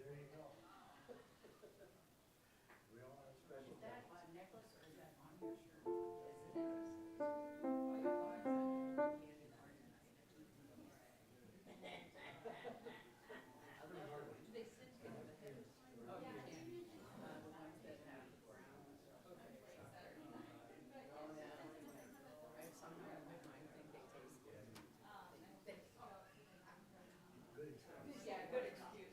There you go. We all have special Is that things. a necklace or is that on your shirt? It's a necklace. Oh, you thought I said you had an art and I had a tooth. I love the ones. Do they send to the headers? Oh, you can. The ones that have the brown. Okay. I have some of them, I think they taste good. Good excuse. Yeah, good excuse.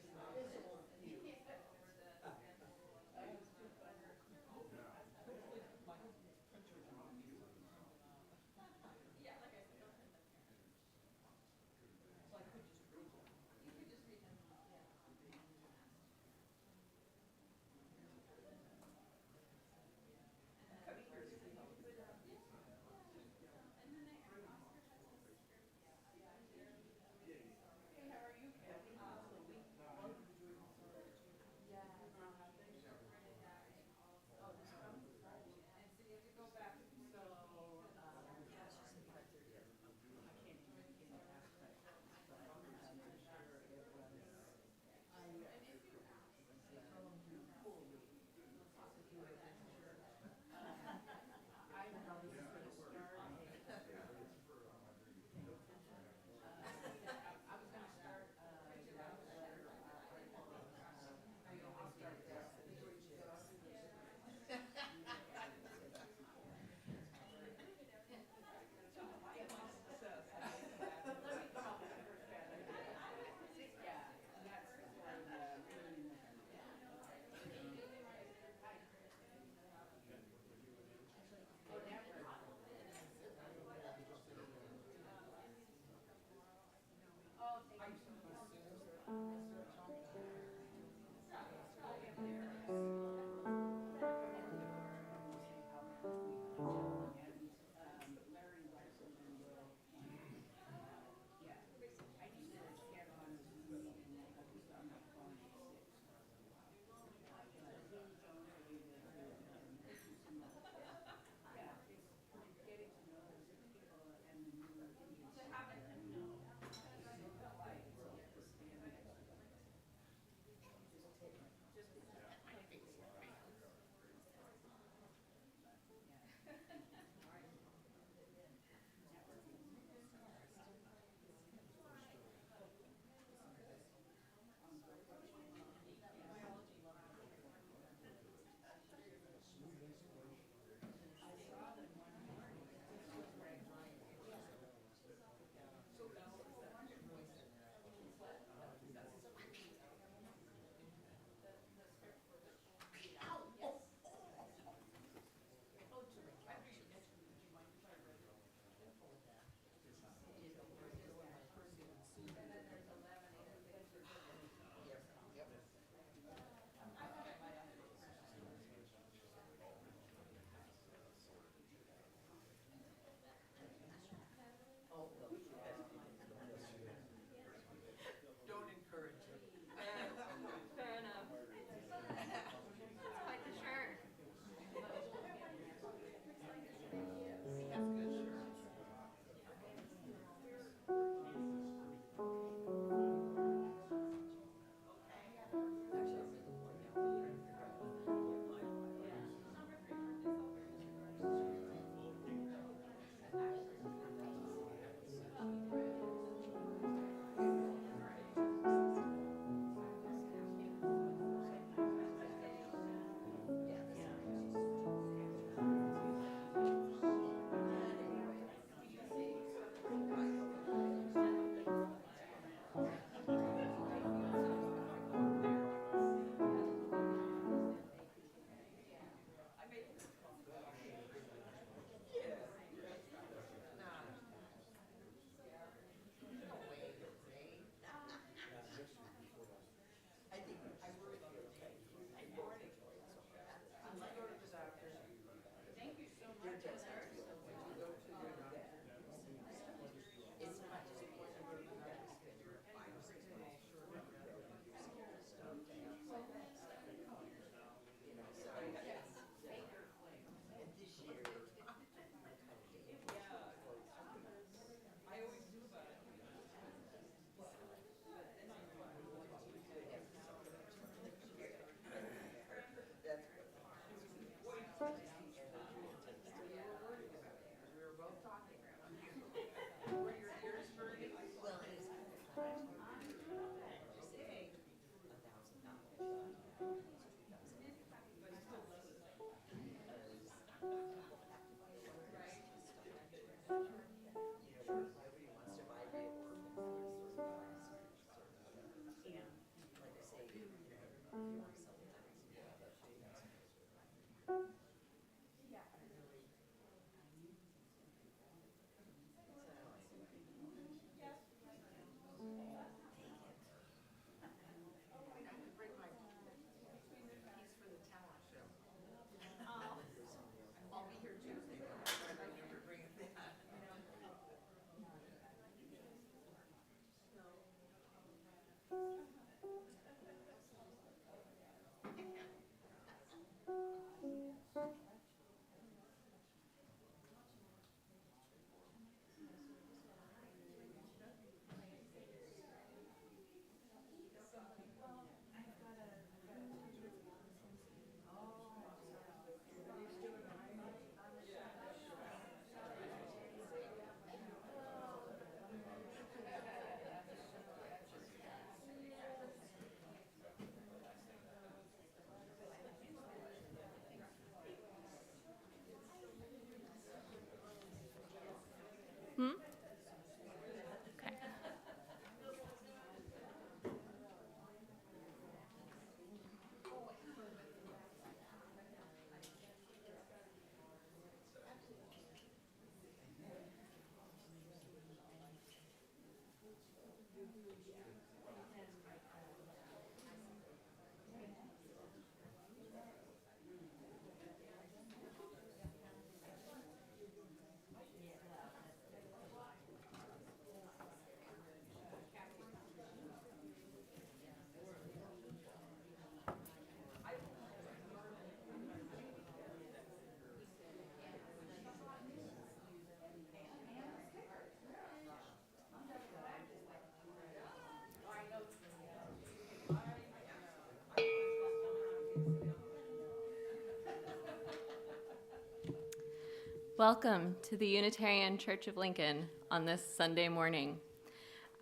Welcome to the Unitarian Church of Lincoln on this Sunday morning.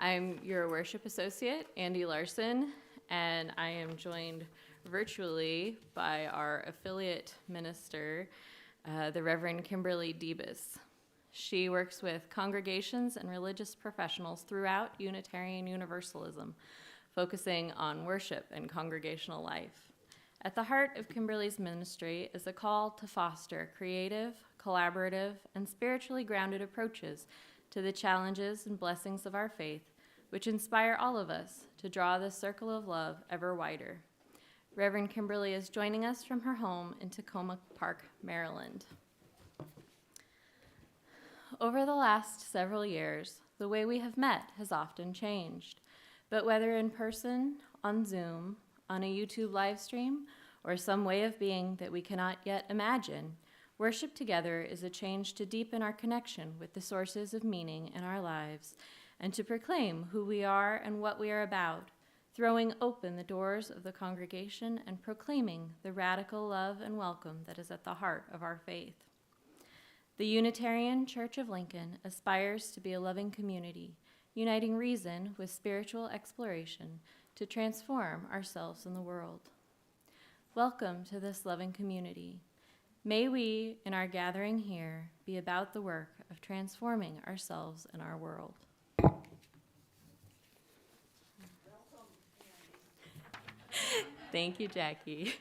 I'm your worship associate, Andy Larson, and I am joined virtually by our affiliate minister, the Reverend Kimberly Debus. She works with congregations and religious professionals throughout Unitarian Universalism, focusing on worship and congregational life. At the heart of Kimberly's ministry is a call to foster creative, collaborative, and spiritually grounded approaches to the challenges and blessings of our faith, which inspire all of us to draw the circle of love ever wider. Reverend Kimberly is joining us from her home in Tacoma Park, Maryland. Over the last several years, the way we have met has often changed, but whether in person, on Zoom, on a YouTube live stream, or some way of being that we cannot yet imagine, worship together is a change to deepen our connection with the sources of meaning in our lives and to proclaim who we are and what we are about, throwing open the doors of the congregation and proclaiming the radical love and welcome that is at the heart of our faith. The Unitarian Church of Lincoln aspires to be a loving community, uniting reason with spiritual exploration to transform ourselves and the world. Welcome to this loving community. May we, in our gathering here, be about the work of transforming ourselves and our world. Thank you, Jackie.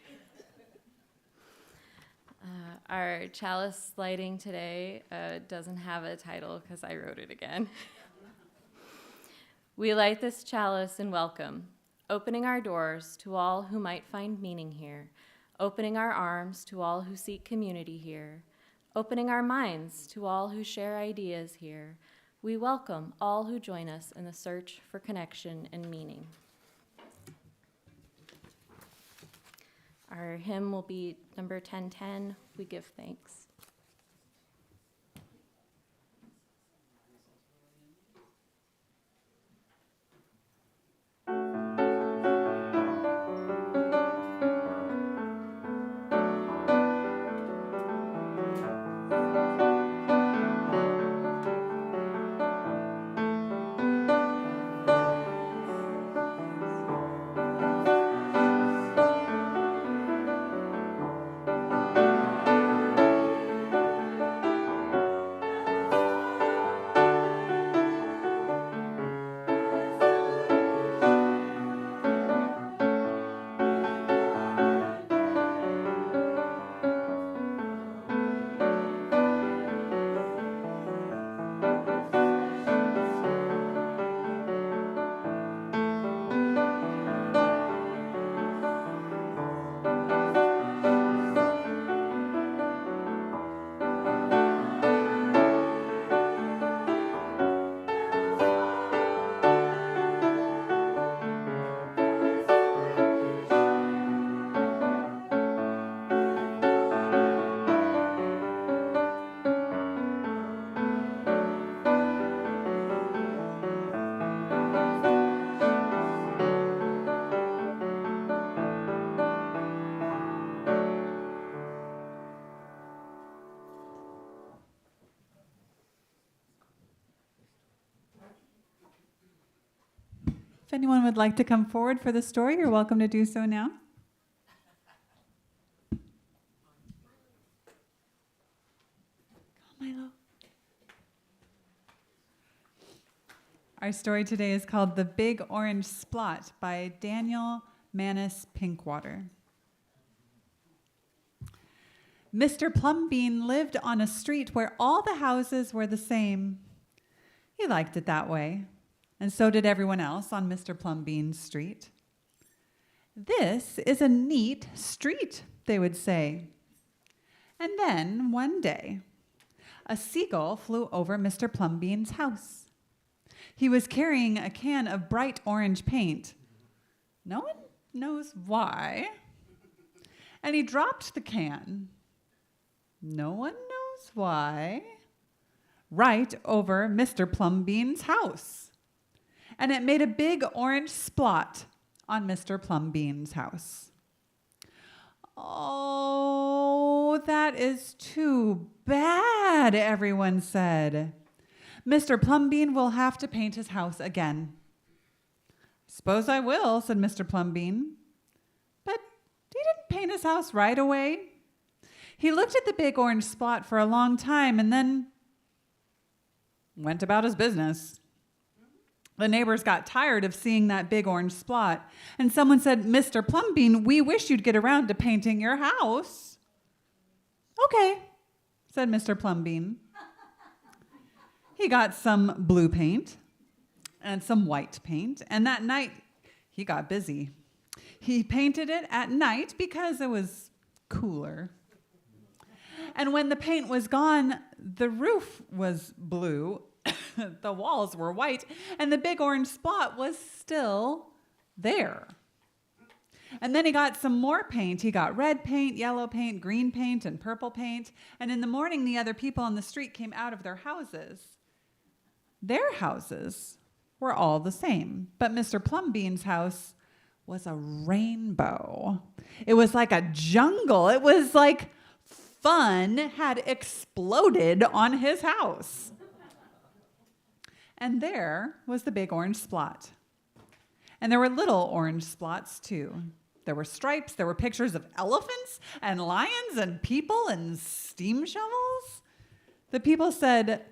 Our chalice lighting today doesn't have a title because I wrote it again. We light this chalice in welcome, opening our doors to all who might find meaning here, opening our arms to all who seek community here, opening our minds to all who share ideas here. We welcome all who join us in the search for connection and meaning. Our hymn will be number 1010, We Give Thanks. If anyone would like to come forward for the story, you're welcome to do so now. Come on, Milo. Our story today is called The Big Orange Splot by Daniel Manus Pinkwater. Mr. Plumbean lived on a street where all the houses were the same. He liked it that way, and so did everyone else on Mr. Plumbean's street. "This is a neat street," they would say. And then, one day, a seagull flew over Mr. Plumbean's house. He was carrying a can of bright orange paint. No one knows why. And he dropped the can. No one knows why. Right over Mr. Plumbean's house. And it made a big orange splot on Mr. Plumbean's house. "Oh, that is too bad," mad, everyone said. Mr. Plumbean will have to paint his house again. Suppose I will, said Mr. Plumbean. But he didn't paint his house right away. He looked at the big orange spot for a long time and then went about his business. The neighbors got tired of seeing that big orange spot, and someone said, Mr. Plumbean, we wish you'd get around to painting your house. Okay, said Mr. Plumbean. He got some blue paint and some white paint, and that night he got busy. He painted it at night because it was cooler. And when the paint was gone, the roof was blue, the walls were white, and the big orange spot was still there. And then he got some more paint. He got red paint, yellow paint, green paint, and purple paint. And in the morning, the other people on the street came out of their houses. Their houses were all the same, but Mr. Plumbean's house was a rainbow. It was like a jungle. It was like fun had exploded on his house. And there was the big orange spot. And there were little orange spots too. There were stripes, there were pictures of elephants and lions and people and steam shovels. The people said,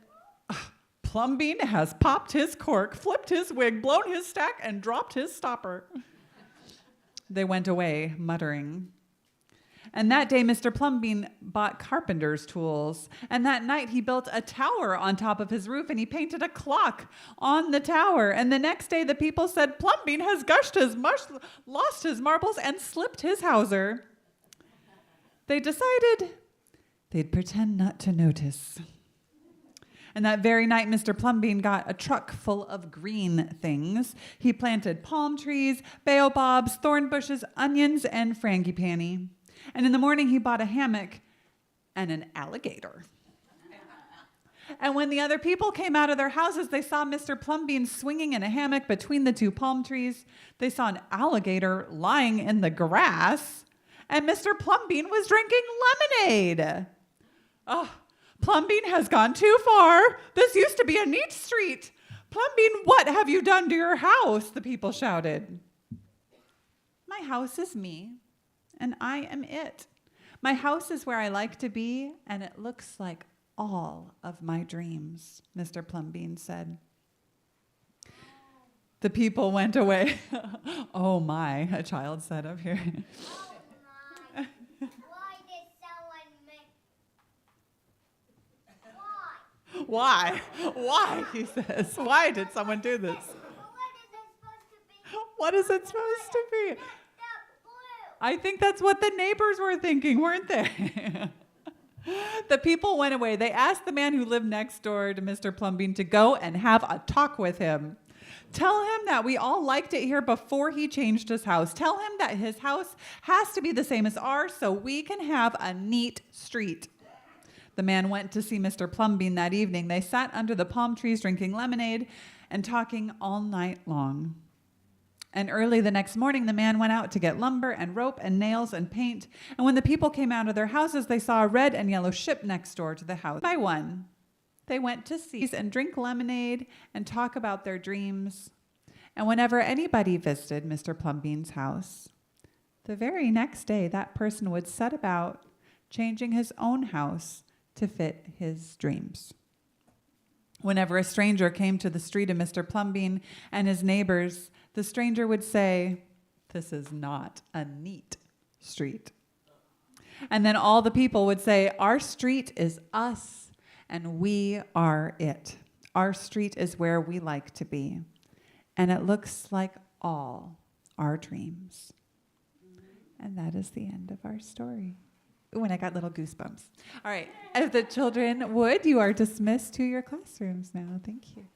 Plumbean has popped his cork, flipped his wig, blown his stack, and dropped his stopper. They went away, muttering. And that day, Mr. Plumbean bought carpenter's tools. And that night, he built a tower on top of his roof, and he painted a clock on the tower. And the next day, the people said, Plumbean has gushed his mush, lost his marbles, and slipped his houser. They decided they'd pretend not to notice. And that very night, Mr. Plumbean got a truck full of green things. He planted palm trees, baobabs, thorn bushes, onions, and frangipani. And in the morning, he bought a hammock and an alligator. And when the other people came out of their houses, they saw Mr. Plumbean swinging in a hammock between the two palm trees. They saw an alligator lying in the grass, and Mr. Plumbean was drinking lemonade. Oh, Plumbean has gone too far. This used to be a neat street. Plumbean, what have you done to your house? The people shouted. My house is me, and I am it. My house is where I like to be, and it looks like all of my dreams, Mr. Plumbean said. The people went away. Oh my, a child said up here. Oh my. Why did someone make... Why? Why, he says. Why did someone do this? What is it supposed to be? What is it supposed to be? The blue. I think that's what the neighbors were thinking, weren't they? The people went away. They asked the man who lived next door to Mr. Plumbean to go and have a talk with him. Tell him that we all liked it here before he changed his house. Tell him that his house has to be the same as ours so we can have a neat street. The man went to see Mr. Plumbean that evening. They sat under the palm trees drinking lemonade and talking all night long. And early the next morning, the man went out to get lumber and rope and nails and paint. And when the people came out of their houses, they saw a red and yellow ship next door to the house. By one, they went to see and drink lemonade and talk about their dreams. And whenever anybody visited Mr. Plumbean's house, the very next day, that person would set about changing his own house to fit his dreams. Whenever a stranger came to the street of Mr. Plumbean and his neighbors, the stranger would say, "This is not a neat street." And then all the people would say, "Our street is us, and we are it. Our street is where we like to be. And it looks like all our dreams." And that is the end of our story. Ooh, and I got little goosebumps. All right, if the children would, you are dismissed to your classrooms now. Thank you.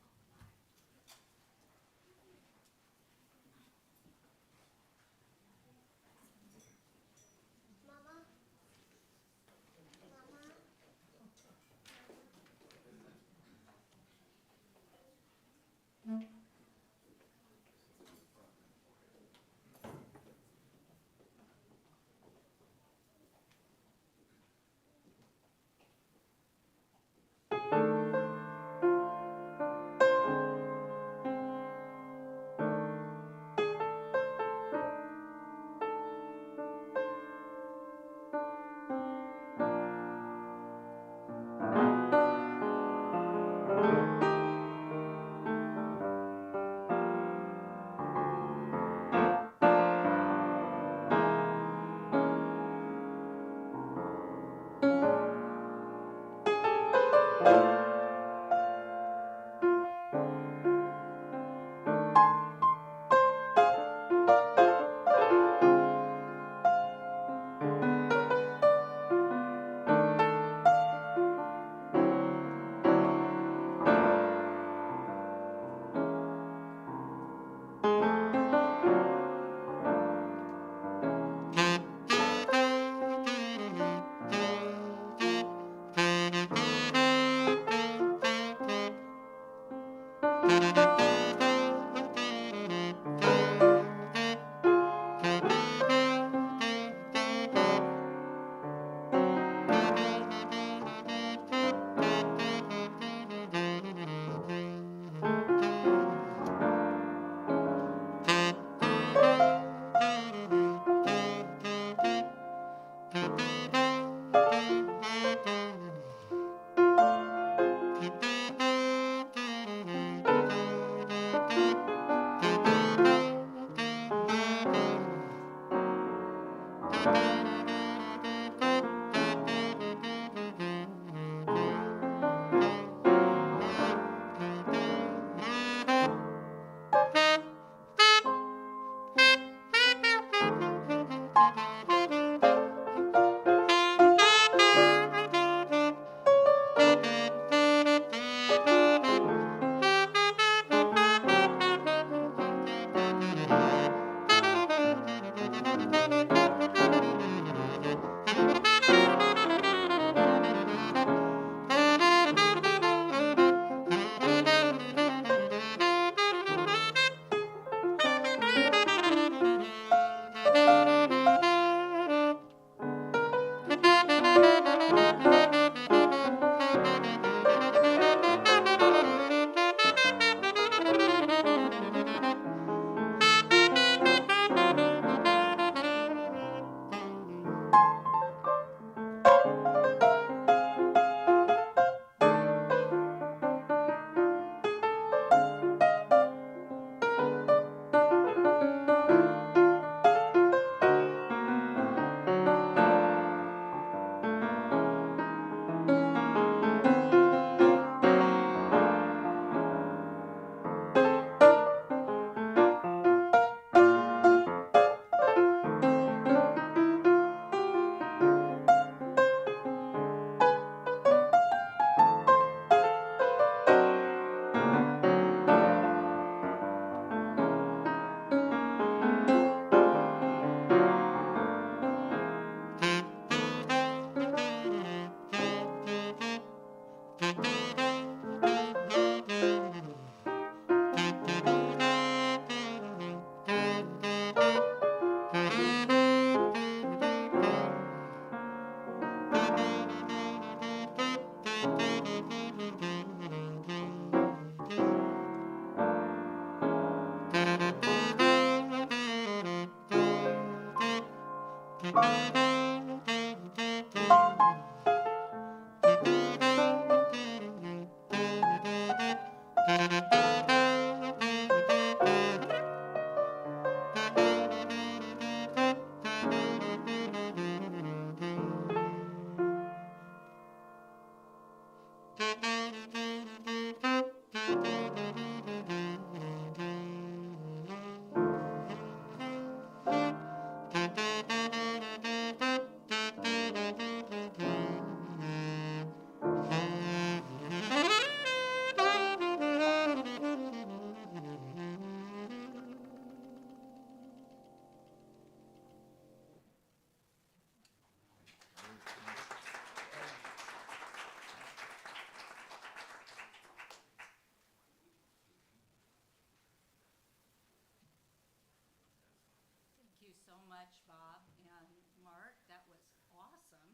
Thank you so much, Bob and Mark. That was awesome.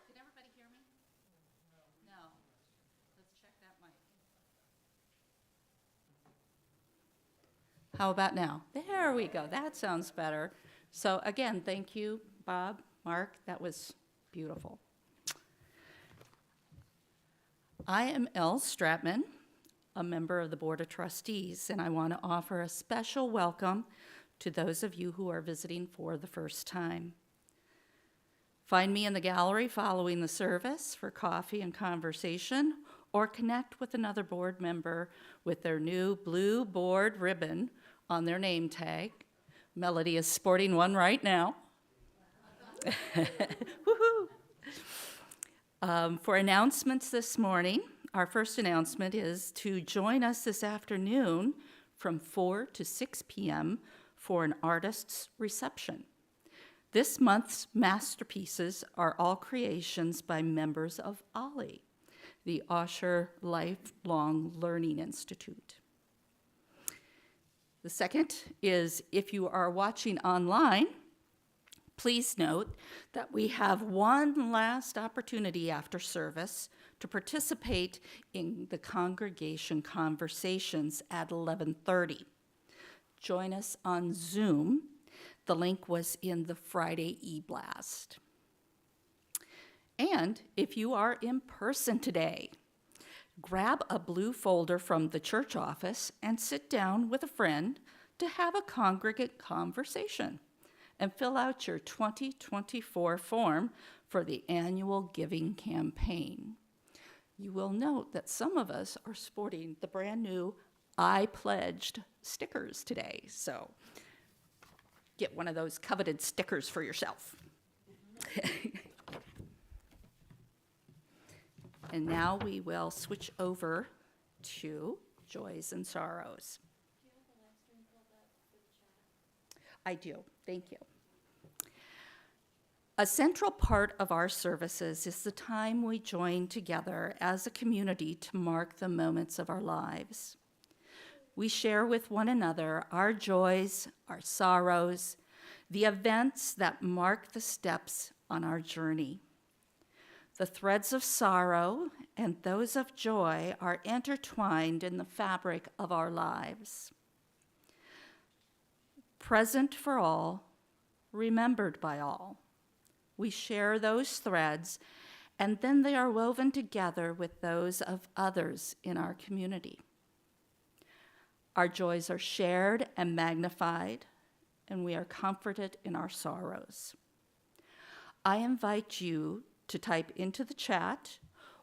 Can everybody hear me? No. Let's check that mic. How about now? There we go. That sounds better. So again, thank you, Bob, Mark. That was beautiful. I am Elle Stratman, a member of the Board of Trustees, and I want to offer a special welcome to those of you who are visiting for the first time. Find me in the gallery following the service for coffee and conversation, or connect with another board member with their new blue board ribbon on their name tag. Melody is sporting one right now. Woohoo! For announcements this morning, our first announcement is to join us this afternoon from 4 to 6 p.m. for an artist's reception. This month's masterpieces are all creations by members of OLLI, the Osher Lifelong Learning Institute. The second is if you are watching online, please note that we have one last opportunity after service to participate in the congregation conversations at 11:30. Join us on Zoom. The link was in the Friday e-blast. And if you are in person today, grab a blue folder from the church office and sit down with a friend to have a congregate conversation and fill out your 2024 form for the annual giving campaign. You will note that some of us are sporting the brand new I Pledged stickers today, so get one of those coveted stickers for yourself. And now we will switch over to joys and sorrows. I do, thank you. A central part of our services is the time we join together as a community to mark the moments of our lives. We share with one another our joys, our sorrows, the events that mark the steps on our journey. The threads of sorrow and those of joy are intertwined in the fabric of our lives. Present for all, remembered by all. We share those threads, and then they are woven together with those of others in our community. Our joys are shared and magnified, and we are comforted in our sorrows. I invite you to type into the chat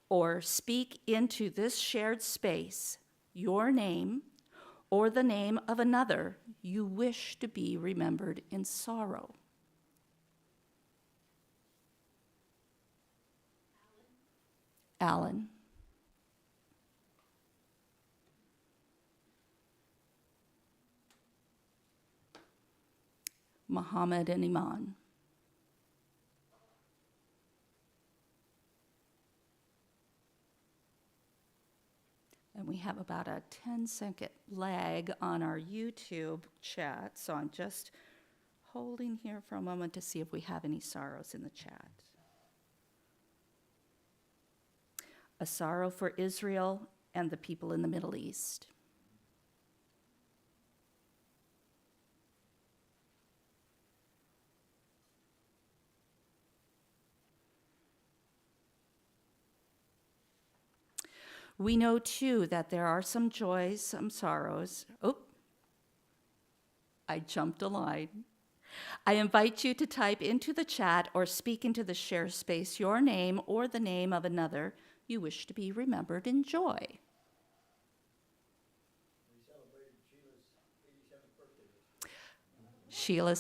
or speak into this shared space your name or the name of another you wish to be remembered in sorrow. Alan. Muhammad and Iman. And we have about a 10-second lag on our YouTube chat, so I'm just holding here for a moment to see if we have any sorrows in the chat. A sorrow for Israel and the people in the Middle East. We know, too, that there are some joys, some sorrows. Oh, I jumped a line. I invite you to type into the chat or speak into the share space your name or the name of another you wish to be remembered in joy. We celebrated Sheila's 87th birthday. Sheila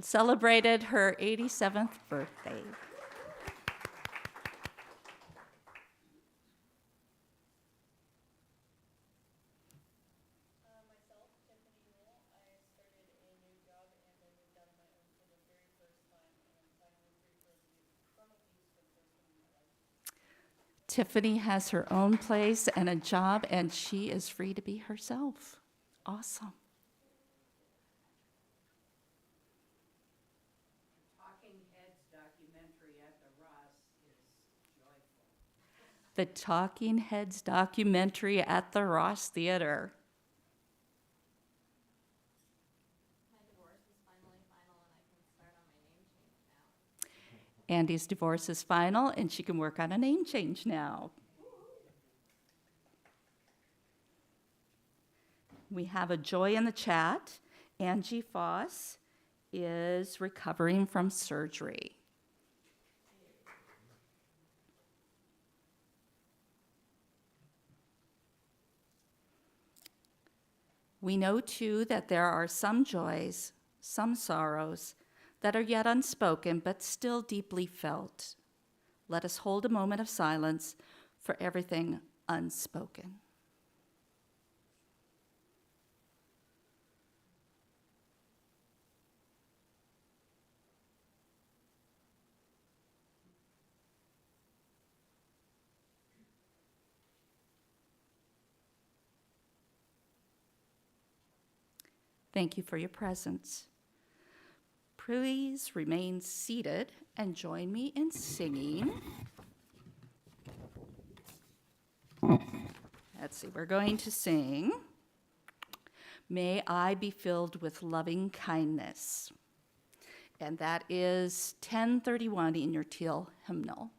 celebrated her 87th birthday. Myself, Tiffany Newell, I started a new job and I moved out on my own for the very first time, and I'm finally free from abuse for the first time in my life. Tiffany has her own place and a job, and she is free to be herself. Awesome. Talking Heads documentary at the Ross is joyful. The Talking Heads documentary at the Ross Theater. My divorce is finally final and I can start on my name change now. Andy's divorce is final, and she can work on a name change now. We have a joy in the chat. Angie Foss is recovering from surgery. We know, too, that there are some joys, some sorrows, that are yet unspoken but still deeply felt. Let us hold a moment of silence for everything unspoken. Thank you for your presence. Please remain seated and join me in singing. Let's see, we're going to sing, May I Be Filled with Loving Kindness. And that is 1031 in your teal hymnal.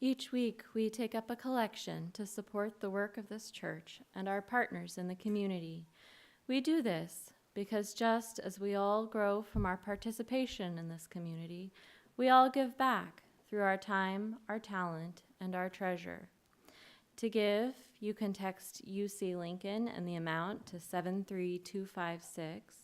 Each week, we take up a collection to support the work of this church and our partners in the community. We do this because just as we all grow from our participation in this community, we all give back through our time, our talent, and our treasure. To give, you can text UC Lincoln and the amount to 73256.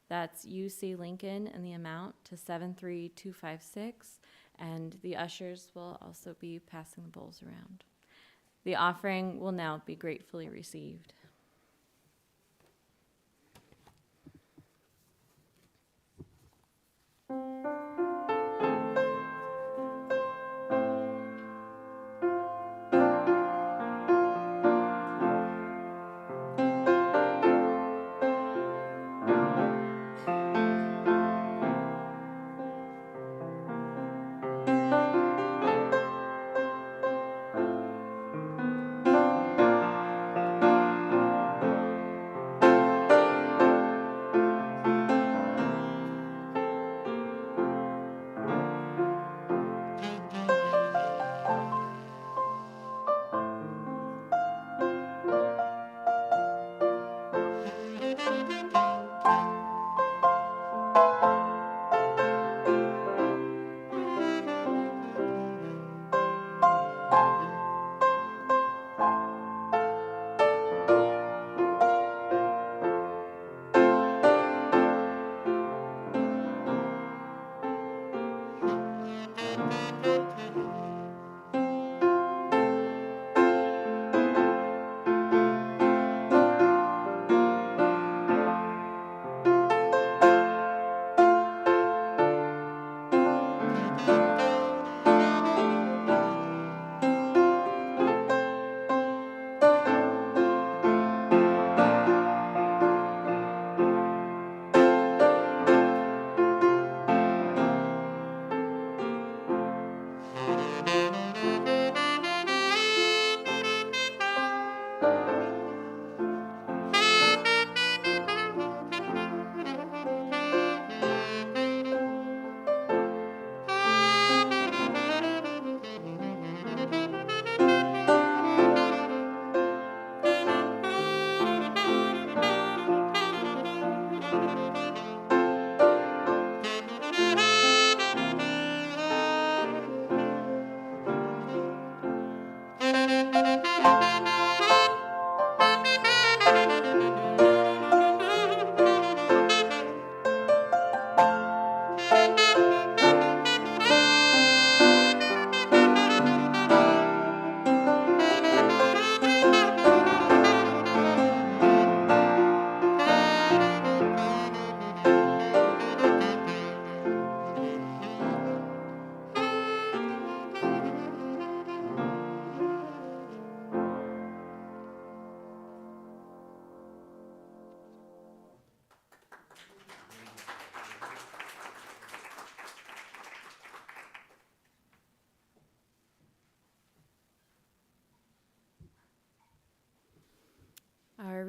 That's UC Lincoln and the amount to 73256. And the ushers will also be passing the bowls around. The offering will now be gratefully received.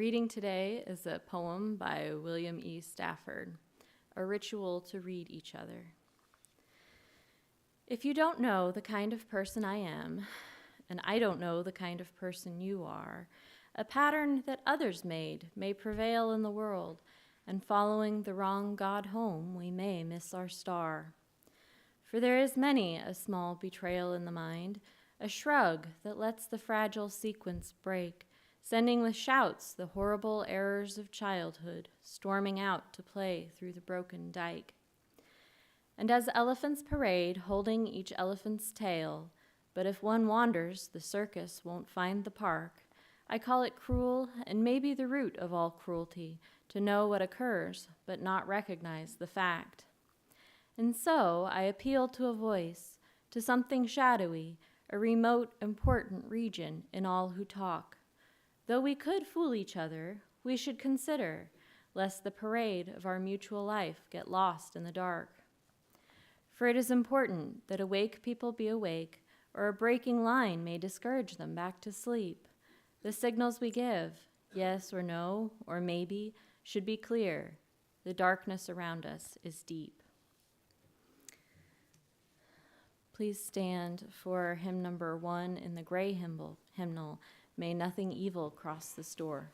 reading today is a poem by William E. Stafford, A Ritual to Read Each Other. If you don't know the kind of person I am, and I don't know the kind of person you are, a pattern that others made may prevail in the world, and following the wrong God home, we may miss our star. For there is many a small betrayal in the mind, a shrug that lets the fragile sequence break, sending with shouts the horrible errors of childhood, storming out to play through the broken dike. And as elephants parade, holding each elephant's tail, but if one wanders, the circus won't find the park, I call it cruel, and maybe the root of all cruelty, to know what occurs, but not recognize the fact. And so I appeal to a voice, to something shadowy, a remote, important region in all who talk. Though we could fool each other, we should consider, lest the parade of our mutual life get lost in the dark. For it is important that awake people be awake, or a breaking line may discourage them back to sleep. The signals we give, yes or no, or maybe, should be clear. The darkness around us is deep. Please stand for hymn number 1 in the gray hymnal, May Nothing Evil Cross This Door.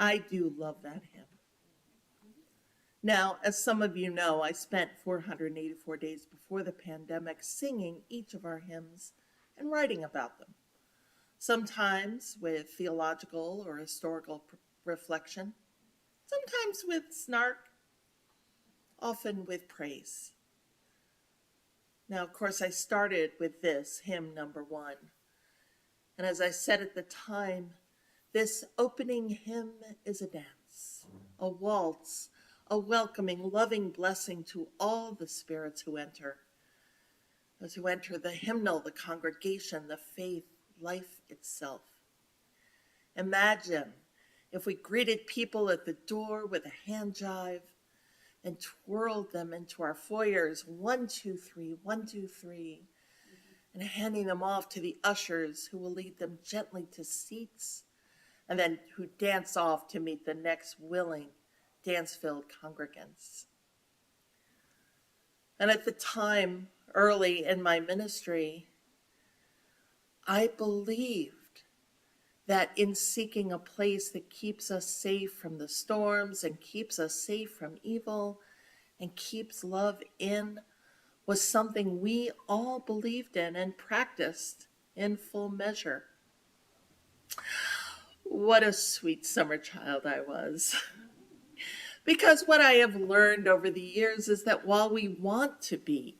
I do love that hymn. Now, as some of you know, I spent 484 days before the pandemic singing each of our hymns and writing about them, sometimes with theological or historical reflection, sometimes with snark, often with praise. Now, of course, I started with this, hymn number 1. And as I said at the time, this opening hymn is a dance, a waltz, a welcoming, loving blessing to all the spirits who enter. Those who enter the hymnal, the congregation, the faith, life itself. Imagine if we greeted people at the door with a hand jive and twirled them into our foyers, 1, 2, 3, 1, 2, 3, and handing them off to the ushers who will lead them gently to seats and then who dance off to meet the next willing, dance-filled congregants. And at the time, early in my ministry, I believed that in seeking a place that keeps us safe from the storms and keeps us safe from evil and keeps love in was something we all believed in and practiced in full measure. What a sweet summer child I was. Because what I have learned over the years is that while we want to be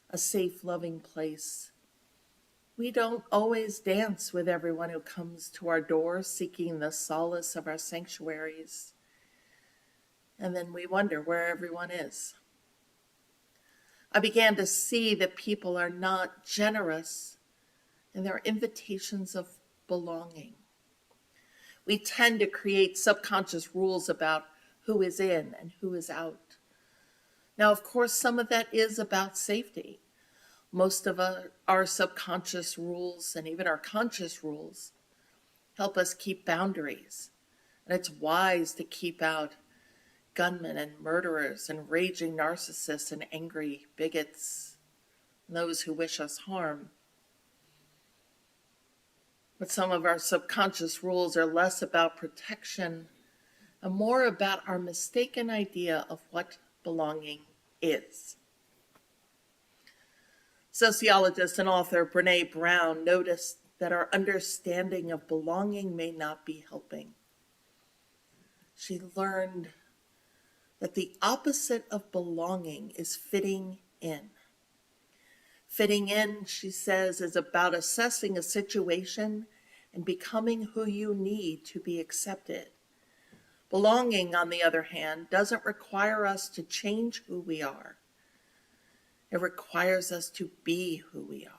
a safe, loving place. We don't always dance with everyone who comes to our door seeking the solace of our sanctuaries. And then we wonder where everyone is. I began to see that people are not generous in their invitations of belonging. We tend to create subconscious rules about who is in and who is out. Now, of course, some of that is about safety. Most of our subconscious rules and even our conscious rules help us keep boundaries. And it's wise to keep out gunmen and murderers and raging narcissists and angry bigots, and those who wish us harm. But some of our subconscious rules are less about protection and more about our mistaken idea of what belonging is. Sociologist and author Brené Brown noticed that our understanding of belonging may not be helping. She learned that the opposite of belonging is fitting in. Fitting in, she says, is about assessing a situation and becoming who you need to be accepted. Belonging, on the other hand, doesn't require us to change who we are. It requires us to be who we are.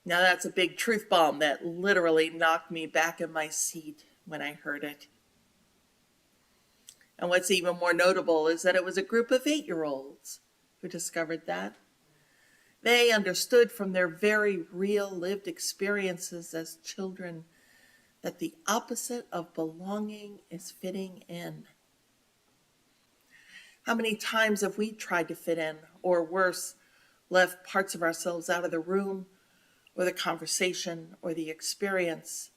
Now that's a big truth bomb that literally knocked me back in my seat when I heard it. And what's even more notable is that it was a group of 8-year-olds who discovered that. They understood from their very real lived experiences as children that the opposite of belonging is fitting in. How many times have we tried to fit in, or worse, left parts of ourselves out of the room, or the conversation, or the experience,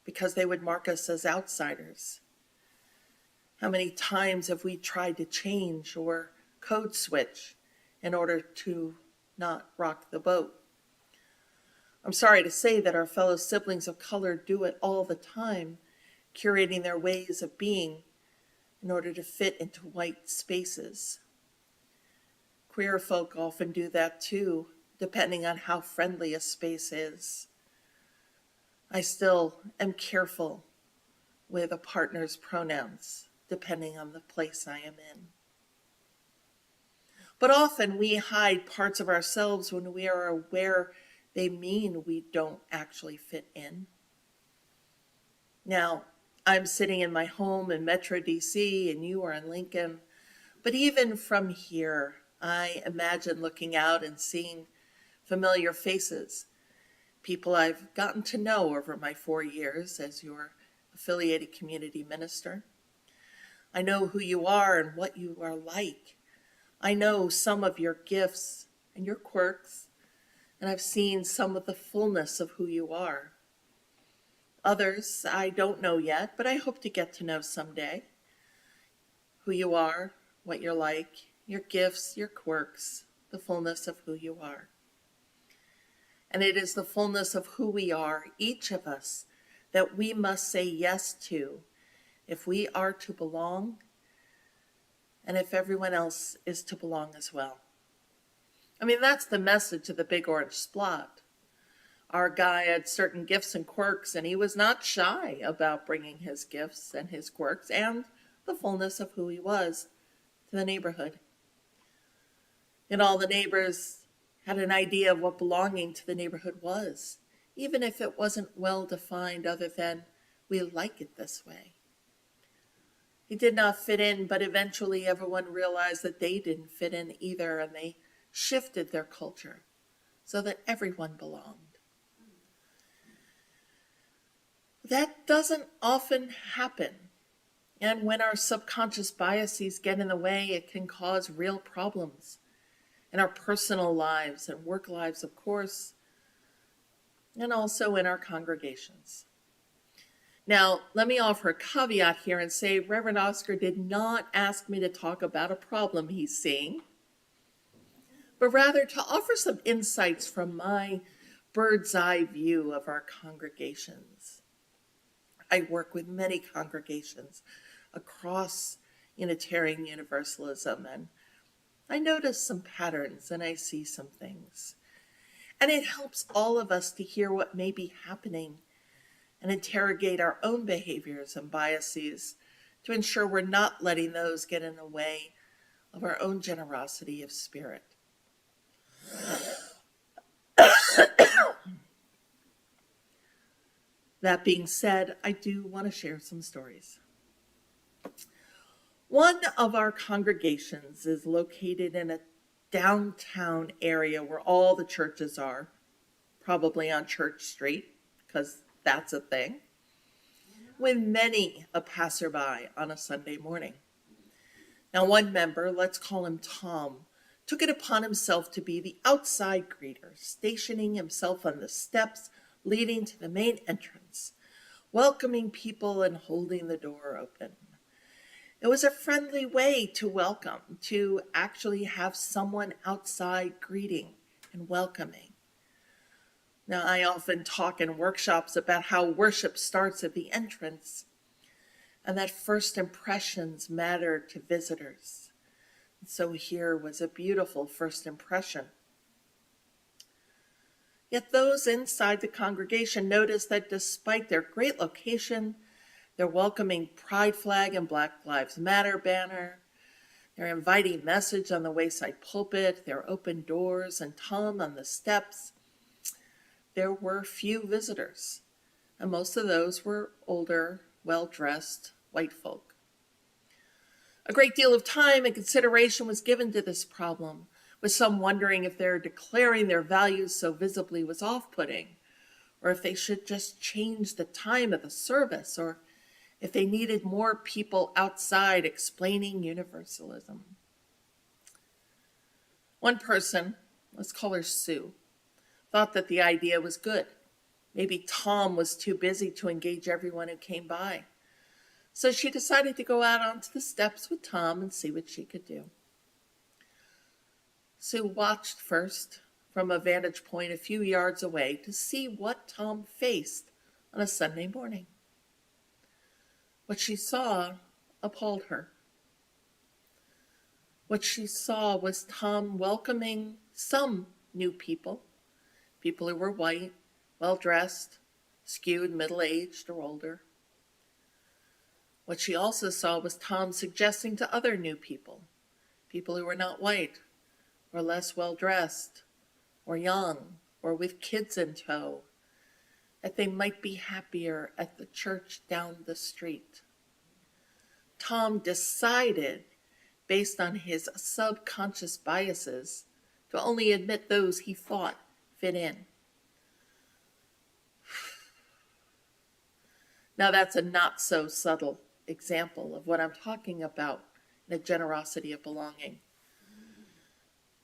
because they would mark us as outsiders? How many times have we tried to change or code switch in order to not rock the boat? I'm sorry to say that our fellow siblings of color do it all the time, curating their ways of being in order to fit into white spaces. Queer folk often do that too, depending on how friendly a space is. I still am careful with a partner's pronouns, depending on the place I am in. But often we hide parts of ourselves when we are aware they mean we don't actually fit in. Now, I'm sitting in my home in Metro DC and you are in Lincoln, but even from here, I imagine looking out and seeing familiar faces, people I've gotten to know over my 4 years as your affiliated community minister. I know who you are and what you are like. I know some of your gifts and your quirks, and I've seen some of the fullness of who you are. Others I don't know yet, but I hope to get to know someday. Who you are, what you're like, your gifts, your quirks, the fullness of who you are. And it is the fullness of who we are, each of us, that we must say yes to if we are to belong and if everyone else is to belong as well. I mean, that's the message of the Big Orange Splot. Our guy had certain gifts and quirks, and he was not shy about bringing his gifts and his quirks and the fullness of who he was to the neighborhood. And all the neighbors had an idea of what belonging to the neighborhood was, even if it wasn't well defined other than we like it this way. He did not fit in, but eventually everyone realized that they didn't fit in either, and they shifted their culture so that everyone belonged. That doesn't often happen. And when our subconscious biases get in the way, it can cause real problems in our personal lives and work lives, of course, and also in our congregations. Now, let me offer a caveat here and say Reverend Oscar did not ask me to talk about a problem he's seeing, but rather to offer some insights from my bird's eye view of our congregations. I work with many congregations across Unitarian Universalism, and I notice some patterns and I see some things. And it helps all of us to hear what may be happening and interrogate our own behaviors and biases to ensure we're not letting those get in the way of our own generosity of spirit. That being said, I do want to share some stories. One of our congregations is located in a downtown area where all the churches are, probably on Church Street, because that's a thing, with many a passerby on a Sunday morning. Now, one member, let's call him Tom, took it upon himself to be the outside greeter, stationing himself on the steps leading to the main entrance, welcoming people and holding the door open. It was a friendly way to welcome, to actually have someone outside greeting and welcoming. Now, I often talk in workshops about how worship starts at the entrance and that first impressions matter to visitors. And so here was a beautiful first impression. Yet those inside the congregation noticed that despite their great location, their welcoming pride flag and Black Lives Matter banner, their inviting message on the wayside pulpit, their open doors, and Tom on the steps, there were few visitors, and most of those were older, well-dressed white folk. A great deal of time and consideration was given to this problem, with some wondering if their declaring their values so visibly was off-putting, or if they should just change the time of the service, or if they needed more people outside explaining universalism. One person, let's call her Sue, thought that the idea was good. Maybe Tom was too busy to engage everyone who came by. So she decided to go out onto the steps with Tom and see what she could do. Sue watched first from a vantage point a few yards away to see what Tom faced on a Sunday morning. What she saw appalled her. What she saw was Tom welcoming some new people, people who were white, well-dressed, skewed middle-aged or older. What she also saw was Tom suggesting to other new people, people who were not white, or less well-dressed, or young, or with kids in tow, that they might be happier at the church down the street. Tom decided, based on his subconscious biases, to only admit those he thought fit in. Now that's a not so subtle example of what I'm talking about in a generosity of belonging.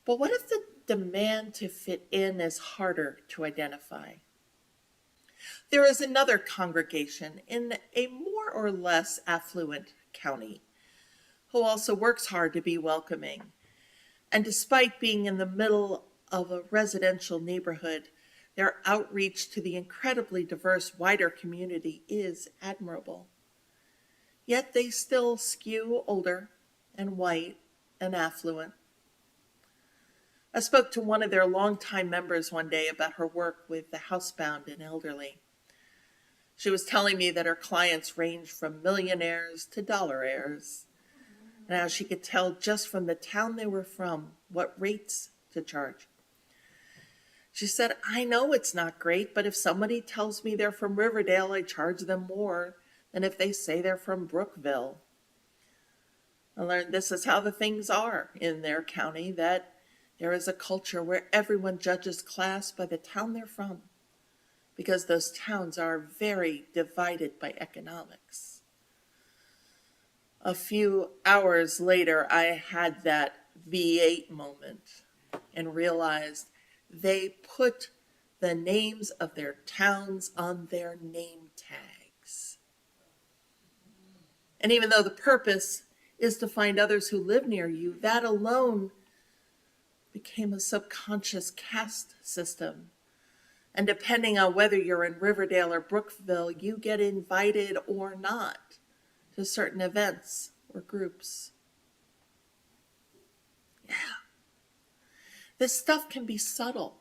But what if the demand to fit in is harder to identify? There is another congregation in a more or less affluent county who also works hard to be welcoming. And despite being in the middle of a residential neighborhood, their outreach to the incredibly diverse wider community is admirable. Yet they still skew older and white and affluent. I spoke to one of their longtime members one day about her work with the housebound and elderly. She was telling me that her clients ranged from millionaires to dollaraires, and how she could tell just from the town they were from what rates to charge. She said, I know it's not great, but if somebody tells me they're from Riverdale, I charge them more than if they say they're from Brookville. I learned this is how the things are in their county, that there is a culture where everyone judges class by the town they're from, because those towns are very divided by economics. A few hours later, I had that V8 moment and realized they put the names of their towns on their name tags. And even though the purpose is to find others who live near you, that alone became a subconscious caste system. And depending on whether you're in Riverdale or Brookville, you get invited or not to certain events or groups. Yeah. This stuff can be subtle.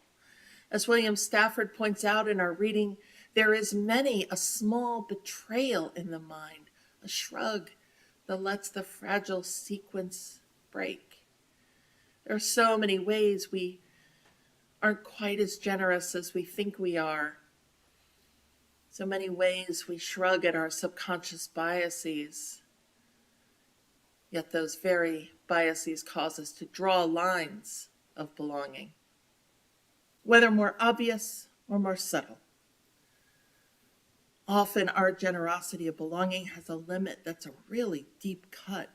As William Stafford points out in our reading, there is many a small betrayal in the mind, a shrug that lets the fragile sequence break. There are so many ways we aren't quite as generous as we think we are. So many ways we shrug at our subconscious biases. Yet those very biases cause us to draw lines of belonging, whether more obvious or more subtle. Often our generosity of belonging has a limit that's a really deep cut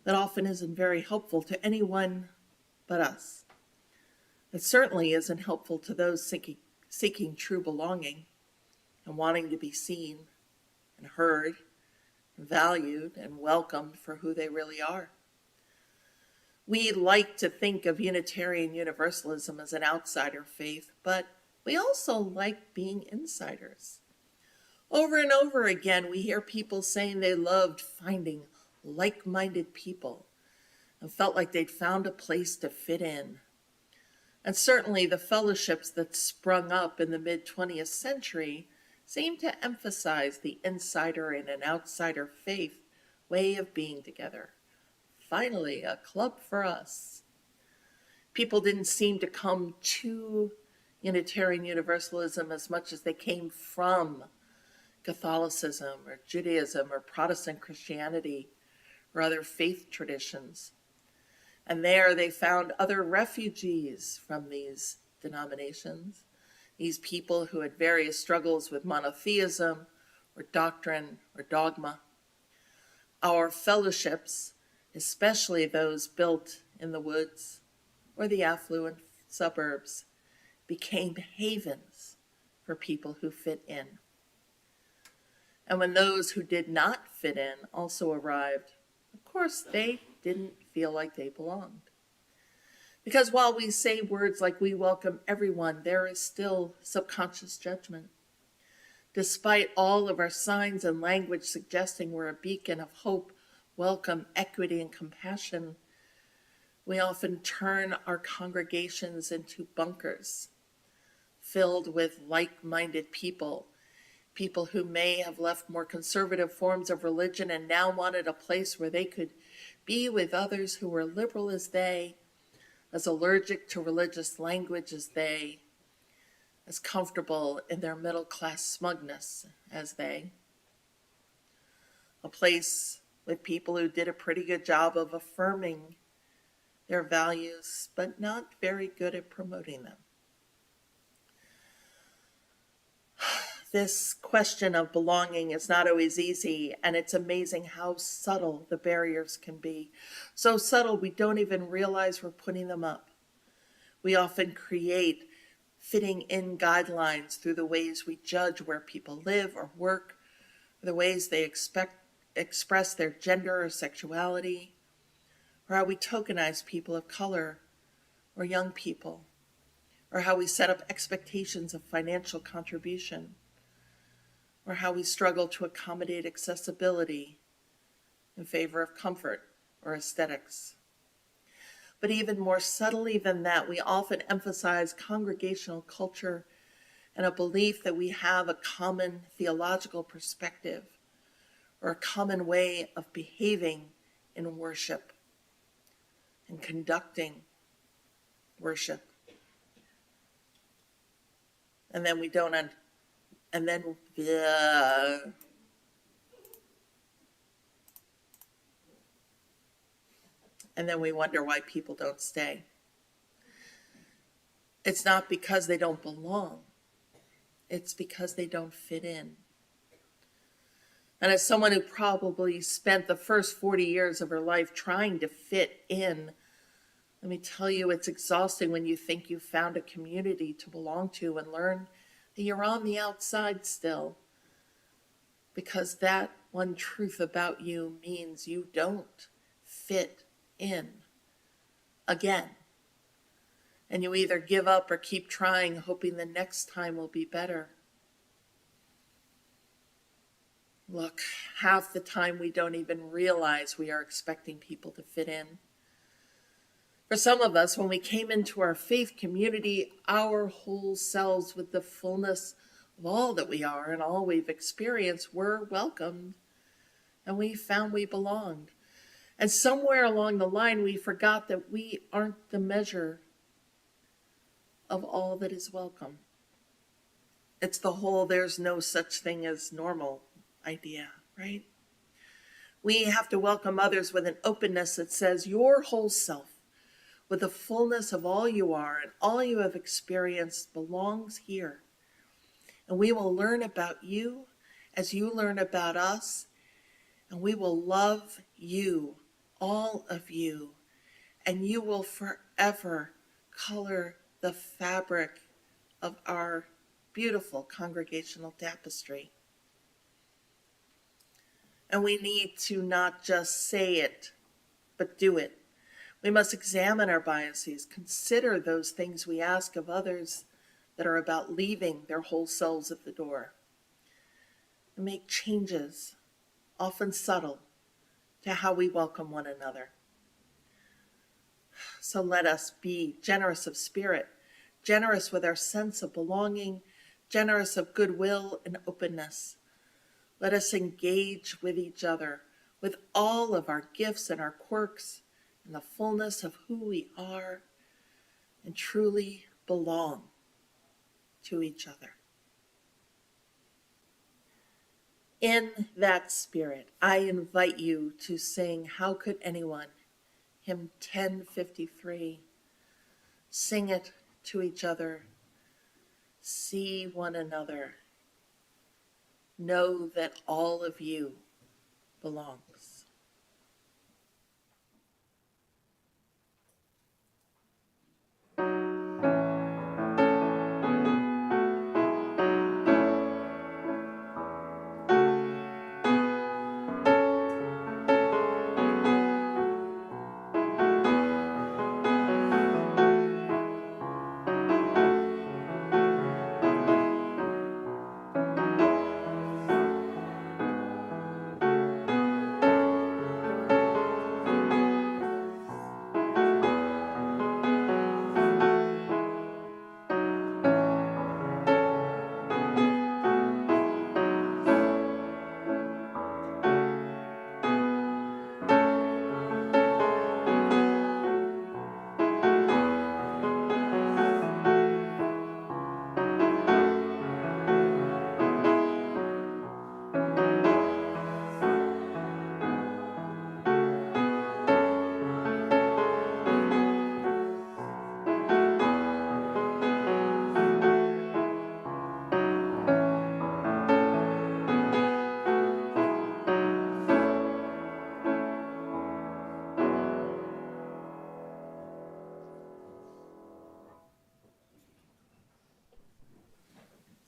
that often isn't very helpful to anyone but us. It certainly isn't helpful to those seeking true belonging and wanting to be seen and heard, and valued and welcomed for who they really are. We like to think of Unitarian Universalism as an outsider faith, but we also like being insiders. Over and over again, we hear people saying they loved finding like-minded people and felt like they'd found a place to fit in. And certainly the fellowships that sprung up in the mid-20th century seem to emphasize the insider and an outsider faith way of being together. Finally, a club for us. People didn't seem to come to Unitarian Universalism as much as they came from Catholicism or Judaism or Protestant Christianity or other faith traditions. And there they found other refugees from these denominations, these people who had various struggles with monotheism or doctrine or dogma. Our fellowships, especially those built in the woods or the affluent suburbs, became havens for people who fit in. And when those who did not fit in also arrived, of course, they didn't feel like they belonged. Because while we say words like "we welcome everyone," there is still subconscious judgment. Despite all of our signs and language suggesting we're a beacon of hope, welcome, equity, and compassion, we often turn our congregations into bunkers filled with like-minded people, people who may have left more conservative forms of religion and now wanted a place where they could be with others who were liberal as they, as allergic to religious language as they, as comfortable in their middle-class smugness as they. A place with people who did a pretty good job of affirming their values, but not very good at promoting them. This question of belonging is not always easy, and it's amazing how subtle the barriers can be. So subtle we don't even realize we're putting them up. We often create fitting in guidelines through the ways we judge where people live or work, or the ways they express their gender or sexuality, or how we tokenize people of color or young people, or how we set up expectations of financial contribution, or how we struggle to accommodate accessibility in favor of comfort or aesthetics. But even more subtly than that, we often emphasize congregational culture and a belief that we have a common theological perspective or a common way of behaving in worship and conducting worship. And then we don't and then we wonder why people don't stay. It's not because they don't belong. It's because they don't fit in. And as someone who probably spent the first 40 years of her life trying to fit in, let me tell you, it's exhausting when you think you've found a community to belong to and learn that you're on the outside still. Because that one truth about you means you don't fit in again. And you either give up or keep trying, hoping the next time will be better. Look, half the time we don't even realize we are expecting people to fit in. For some of us, when we came into our faith community, our whole selves with the fullness of all that we are and all we've experienced were welcomed, and we found we belonged. And somewhere along the line, we forgot that we aren't the measure of all that is welcome. It's the whole there's no such thing as normal idea, right? We have to welcome others with an openness that says your whole self, with the fullness of all you are and all you have experienced, belongs here. And we will learn about you as you learn about us, and we will love you, all of you, and you will forever color the fabric of our beautiful congregational tapestry. And we need to not just say it, but do it. We must examine our biases, consider those things we ask of others that are about leaving their whole selves at the door, and make changes, often subtle, to how we welcome one another. So let us be generous of spirit, generous with our sense of belonging, generous of goodwill and openness. Let us engage with each other, with all of our gifts and our quirks, and the fullness of who we are, and truly belong to each other. In that spirit, I invite you to sing How Could Anyone, hymn 1053. Sing it to each other. See one another. Know that all of you belongs.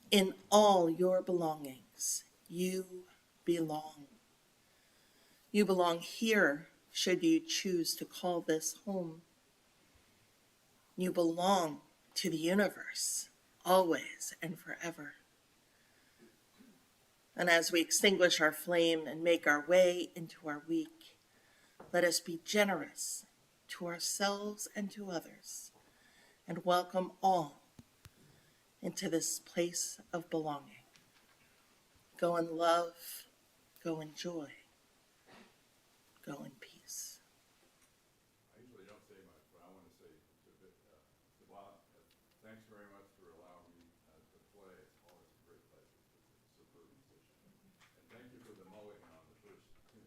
In all your belongings, you belong. You belong here, should you choose to call this home. You belong to the universe, always and forever. And as we extinguish our flame and make our way into our week, let us be generous to ourselves and to others, and welcome all into this place of belonging. Go in love, go in joy, go in peace. I usually don't say much, but I want to say to Bob, thanks very much for allowing me to play. It's always a great pleasure. It's a superb musician. And thank you for the mulligan on the first tune.